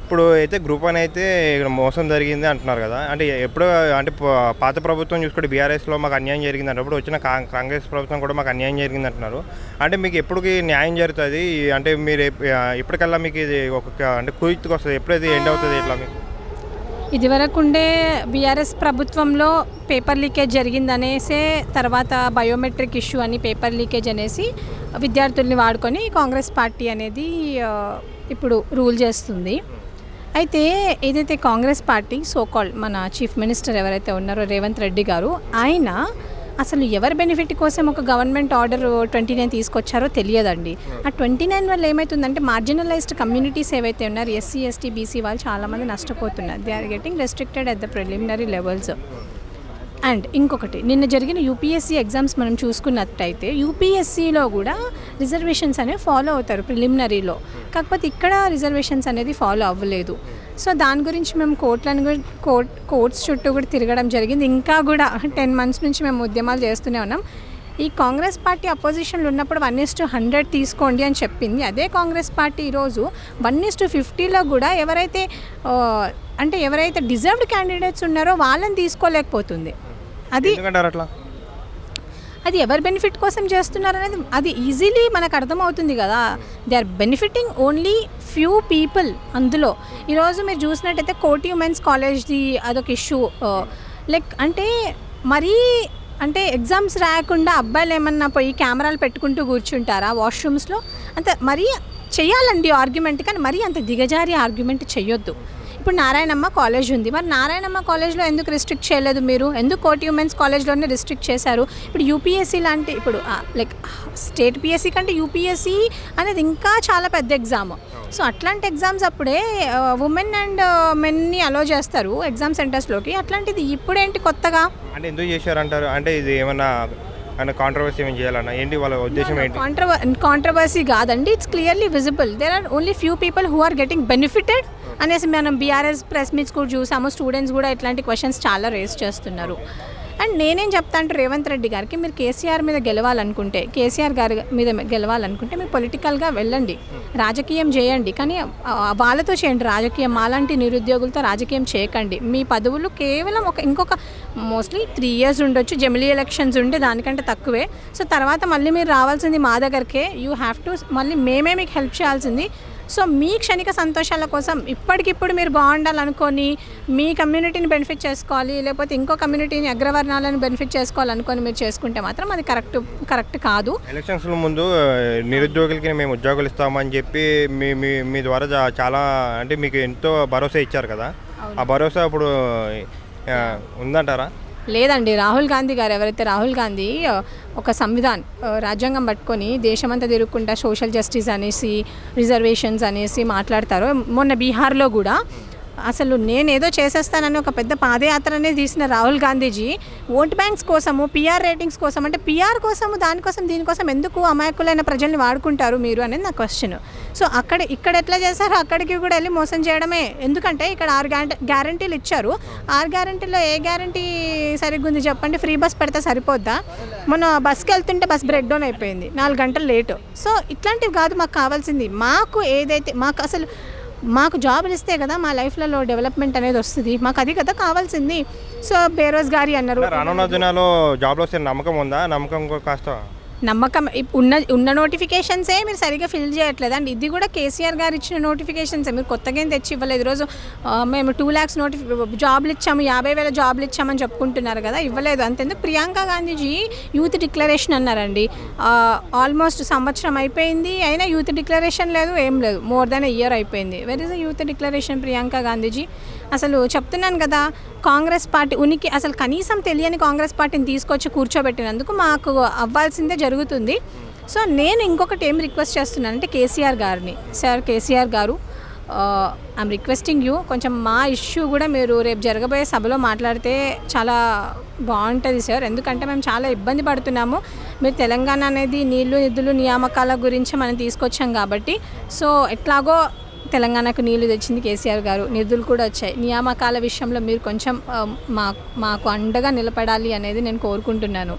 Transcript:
ఇప్పుడు అయితే group one అయితే ఇక్కడ మోసం జరిగింది అంటున్నారు కదా! అంటే ఎప్పుడో అంటే పాత ప్రభుత్వం చూసుకుంటే బీఆర్ఎస్‌లో మాకు అన్యాయం జరిగింది అన్నప్పుడు వచ్చిన కాంగ్రెస్ ప్రభుత్వం కూడా మాకు అన్యాయం జరిగింది అంటున్నారు. అంటే మీకు ఎప్పటికి న్యాయం జరుగుతది? అంటే మీరు ఎప్పటికల్లా మీకు ఇది అంటే కుయుక్తికొస్తది? ఎప్పుడది ఎండ్ అవుతది ఇట్లా మీకు? ఇదివరకుండే బీఆర్ఎస్ ప్రభుత్వంలో పేపర్ లీకేజ్ జరిగిందనేసే తర్వాత బయోమెట్రిక్ ఇష్యూ అని పేపర్ లీకేజ్ అనేసి విద్యార్థుల్ని వాడుకొని కాంగ్రెస్ పార్టీ అనేది ఇప్పుడు రూల్ చేస్తుంది. అయితే ఏదైతే కాంగ్రెస్ పార్టీ సోకాల్డ్ మన చీఫ్ మినిస్టర్ ఎవరైతే ఉన్నారో రేవంత్ రెడ్డి గారు, ఆయన అసలు ఎవరి బెనిఫిట్ కోసం ఒక గవర్నమెంట్ ఆర్డర్ 29 తీసుకొచ్చారో తెలియదండి. ఆ 29 వల్ల ఏమవుతుందంటే మార్జినలైజ్డ్ కమ్యూనిటీస్ ఏవైతే ఉన్నారో ఎస్సీ, ఎస్టీ, బీసీ వాళ్ళు చాలామంది నష్టపోతున్నారు. They are getting restricted at the preliminary levels. And ఇంకొకటి, నిన్న జరిగిన యూపీఎస్సీ ఎగ్జామ్స్ మనం చూసుకున్నట్టయితే యూపీఎస్సీలో కూడా రిజర్వేషన్స్ అనేవి ఫాలో అవుతారు ప్రిలిమినరీలో. కాకపోతే ఇక్కడ రిజర్వేషన్స్ అనేది ఫాలో అవ్వలేదు. సో దాని గురించి మేము కోర్ట్స్ చుట్టూ కూడా తిరగడం జరిగింది. ఇంకా కూడా 10 months నుంచి మేము ఉద్యమాలు చేస్తూనే ఉన్నాం. ఈ కాంగ్రెస్ పార్టీ అపోజిషన్లో ఉన్నప్పుడు 1:100 తీసుకోండి అని చెప్పింది. అదే కాంగ్రెస్ పార్టీ ఈరోజు 1:50లో కూడా ఎవరైతే డిజర్వ్డ్ క్యాండిడేట్స్ ఉన్నారో వాళ్ళని తీసుకోలేకపోతుంది. అది ఎవరి బెనిఫిట్ కోసం చేస్తున్నారు అనేది అది ఈజీలీ మనకు అర్థమవుతుంది కదా. They are benefiting only few people. అందులో ఈరోజు మీరు చూసినట్టయితే కోటి ఉమెన్స్ కాలేజ్ది అదొక ఇష్యూ. అంటే ఎగ్జామ్స్ రాయకుండా అబ్బాయిలు ఏమన్నా పోయి కెమెరాలు పెట్టుకుంటూ కూర్చుంటారా వాష్రూమ్స్లో? అంత మరీ చెయ్యాలండి ఆర్గ్యుమెంట్, కానీ మరీ అంత దిగజారి ఆర్గ్యుమెంట్ చెయ్యొద్దు. ఇప్పుడు నారాయణమ్మ కాలేజ్ ఉంది, మరి నారాయణమ్మ కాలేజ్లో ఎందుకు రిస్ట్రిక్ట్ చేయలేదు మీరు? ఎందుకు కోటి ఉమెన్స్ కాలేజ్లోనే రిస్ట్రిక్ట్ చేశారు? ఇప్పుడు యూపీఎస్సీ లాంటి స్టేట్ పిఎస్సీ కంటే యూపీఎస్సీ అనేది ఇంకా చాలా పెద్ద ఎగ్జామ్. సో అట్లాంటి ఎగ్జామ్స్ అప్పుడే ఉమెన్ అండ్ మెన్ని అలో చేస్తారు ఎగ్జామ్ సెంటర్స్లోకి. అట్లాంటిది ఇప్పుడేంటి కొత్తగా? అంటే ఎందుకు చేశారంటారు? అంటే ఇది ఏమన్నా కాంట్రవర్సీ ఏమైనా చేయాలన్నా ఏంటి వాళ్ళ ఉద్దేశం ఏంటి? కాంట్రవర్సీ కాదండి, it's clearly visible. There are only few people who are getting benefited అనేసి మనం బీఆర్ఎస్ ప్రెస్ మీట్స్ కూడా చూసాము. స్టూడెంట్స్ కూడా ఇట్లాంటి క్వశ్చన్స్ చాలా రేస్ చేస్తున్నారు. అండ్ నేనేం చెప్తా అంటే రేవంత్ రెడ్డి గారికి, మీరు కేసీఆర్ మీద గెలవాలనుకుంటే, కేసీఆర్ గారి మీద గెలవాలనుకుంటే మీరు పొలిటికల్గా వెళ్ళండి, రాజకీయం చేయండి. కానీ వాళ్ళతో చేయండి రాజకీయం, మాలాంటి నిరుద్యోగులతో రాజకీయం చేయకండి. మీ పదవులు కేవలం ఇంకొక మోస్ట్లీ 3 years ఉండొచ్చు. జమిలీ ఎలక్షన్స్ ఉంటే దానికంటే తక్కువే. సో తర్వాత మళ్ళీ మీరు రావాల్సింది మా దగ్గరకే. యూ హ్యావ్ టు మళ్ళీ మేమే మీకు హెల్ప్ చేయాల్సింది. సో మీ క్షణిక సంతోషాల కోసం ఇప్పటికిప్పుడు మీరు బాగుండాలనుకొని మీ కమ్యూనిటీని బెనిఫిట్ చేసుకోవాలి, లేకపోతే ఇంకో కమ్యూనిటీని అగ్రవర్ణాలను బెనిఫిట్ చేసుకోవాలనుకొని మీరు చేసుకుంటే మాత్రం అది కరెక్ట్ కాదు. ఎలక్షన్స్ ముందు నిరుద్యోగులకి మేము ఉద్యోగాలు ఇస్తామని చెప్పి మీ ద్వారా చాలా అంటే మీకు ఎంతో భరోసా ఇచ్చారు కదా. ఆ భరోసా ఇప్పుడు ఉందంటారా? లేదండి. రాహుల్ గాంధీ గారు ఎవరైతే రాహుల్ గాంధీ ఒక రాజ్యాంగం పట్టుకొని దేశమంతా తిరుగుకుంటా సోషల్ జస్టిస్ అనేసి రిజర్వేషన్స్ అనేసి మాట్లాడతారో, మొన్న బీహార్లో కూడా అసలు నేనేదో చేసేస్తానని ఒక పెద్ద పాదయాత్రనే తీసిన రాహుల్ గాంధీజీ ఓట్ బ్యాంక్స్ కోసము, పిఆర్ రేటింగ్స్ కోసం, అంటే పిఆర్ కోసము దీనికోసం ఎందుకు అమాయకులైన ప్రజల్ని వాడుకుంటారు మీరు అనేది నా క్వశ్చన్. సో ఇక్కడ ఎట్లా చేశారో అక్కడికి కూడా వెళ్ళి మోసం చేయడమే. ఎందుకంటే ఇక్కడ 6 గ్యారంటీలు ఇచ్చారు. 6 గ్యారంటీలో ఏ గ్యారంటీ సరిగ్గా ఉంది చెప్పండి? ఫ్రీ బస్ పెడితే సరిపోద్దా? మొన్న బస్కి వెళ్తుంటే బస్ బ్రేక్ డౌన్ అయిపోయింది, 4 గంటలు లేటు. సో ఇట్లాంటివి కాదు మాకు కావాల్సింది. మాకు జాబులు ఇస్తే కదా మా లైఫ్లలో డెవలప్మెంట్ అనేది వస్తుంది. మాకు అది కదా కావాల్సింది. సో బేరోజ్గారీ అన్నారు. రానున్న దినాల్లో జాబ్లో వస్తే నమ్మకం ఉందా? నమ్మకం కాస్త నమ్మకం ఉన్న నోటిఫికేషన్సే మీరు సరిగ్గా ఫిల్ చేయట్లేదు అండి. ఇది కూడా కేసీఆర్ గారు ఇచ్చిన నోటిఫికేషన్సే, మీరు కొత్తగా ఏం తెచ్చి ఇవ్వలేదు. ఈరోజు మేము 2 lakhs జాబ్లు ఇచ్చాము, 50,000 జాబ్లు ఇచ్చామని చెప్పుకుంటున్నారు కదా, ఇవ్వలేదు. అంతెందుకు ప్రియాంక గాంధీజీ యూత్ డిక్లరేషన్ అన్నారండి. ఆల్మోస్ట్ సంవత్సరం అయిపోయింది, అయినా యూత్ డిక్లరేషన్ లేదు, ఏం లేదు. మోర్ దాన్ a year అయిపోయింది. Where is the youth declaration Priyanka Gandhiji? అసలు చెప్తున్నాను కదా, కాంగ్రెస్ పార్టీ ఉనికి అసలు కనీసం తెలియని కాంగ్రెస్ పార్టీని తీసుకొచ్చి కూర్చోబెట్టినందుకు మాకు అవ్వాల్సిందే జరుగుతుంది. సో నేను ఇంకొకటి ఏం రిక్వెస్ట్ చేస్తున్నానంటే కేసీఆర్ గారిని, సార్ కేసీఆర్ గారు, ఐఎమ్ రిక్వెస్టింగ్ యూ, కొంచెం మా ఇష్యూ కూడా మీరు రేపు జరగబోయే సభలో మాట్లాడితే చాలా బాగుంటుంది సార్. ఎందుకంటే మేము చాలా ఇబ్బంది పడుతున్నాము. మీరు తెలంగాణ అనేది నీళ్లు, నిధులు, నియామకాల గురించి మనం తీసుకొచ్చాం కాబట్టి, సో ఎట్లాగో తెలంగాణకు నీళ్లు తెచ్చింది కేసీఆర్ గారు, నిధులు కూడా వచ్చాయి. నియామకాల విషయంలో మీరు కొంచెం మాకు అండగా నిలబడాలి అనేది నేను కోరుకుంటున్నాను.